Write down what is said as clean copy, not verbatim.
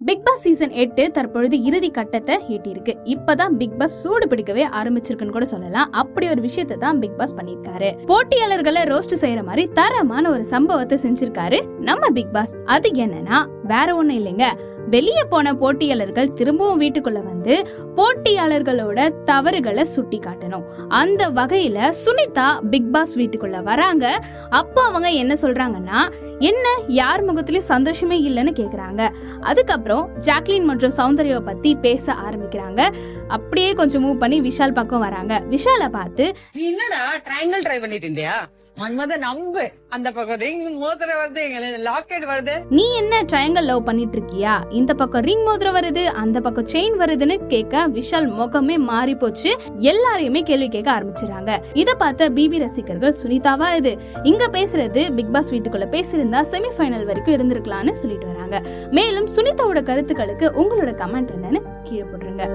Big Boss season 8 தற்பொழுது இறுதி கட்டத்தை எட்டியிருக்கு. இப்பதான் பிக் பாஸ் சூடு பிடிக்கவே ஆரம்பிச்சிருக்குன்னு கூட சொல்லலாம். அப்படி ஒரு விஷயத்தை தான் பிக் பாஸ் பண்ணிருக்காரு. போட்டியாளர்களை ரோஸ்ட் செய்யற மாதிரி தரமான ஒரு சம்பவத்தை செஞ்சிருக்காரு நம்ம பிக் பாஸ். அது என்னன்னா வேற ஒண்ணும் இல்லைங்க, வெளியே போன போட்டியாளர்கள் திரும்பவும் வீட்டுக்குள்ள வந்து போட்டியாளர்களோட தவறுகளை சுட்டி காட்டணும். அந்த வகையில சுனிதா பிக் பாஸ் வீட்டுக்குள்ள வராங்க. அப்போ அவங்க என்ன சொல்றாங்கன்னா, என்ன யார் முகத்திலயும் சந்தோஷமே இல்லைன்னு கேக்குறாங்க. அதுக்கப்புறம் ஜாக்லின் மற்றும் சௌந்தர்யாவை பத்தி பேச ஆரம்பிக்கிறாங்க. அப்படியே கொஞ்சம் மூவ் பண்ணி விஷால் பக்கம் வராங்க. விஷால பார்த்து, என்னடா ட்ரையாங்கிள் ட்ரை பண்ணிட்டு இருந்தியா? நம்பு, அந்த பக்கம் ரிங் மோதிரம் வருது, லாக்கெட் வருது. நீ என்ன ட்ரையாங்கிள் லவ் பண்ணிட்டு இருக்கியா? இந்த பக்கம் ரிங் மோதிரம் வருது, அந்த பக்கம் செயின் வருதுன்னு கேட்க விஷால் முகமே மாறி போச்சு. எல்லாரையுமே கேள்வி கேட்க ஆரம்பிச்சிடறாங்க. இத பார்த்த பிபி ரசிகர்கள், சுனிதாவா இது? இங்க பேசுறது பிக் பாஸ் வீட்டுக்குள்ள பேசியிருந்தா செமிஃபைனல் வரைக்கும் இருந்திருக்கலாம்னு சொல்லிட்டு வராங்க. மேலும் சுனிதாவோட கருத்துக்களுக்கு உங்களோட கமெண்ட் என்னன்னு கீழே போட்டுருங்க.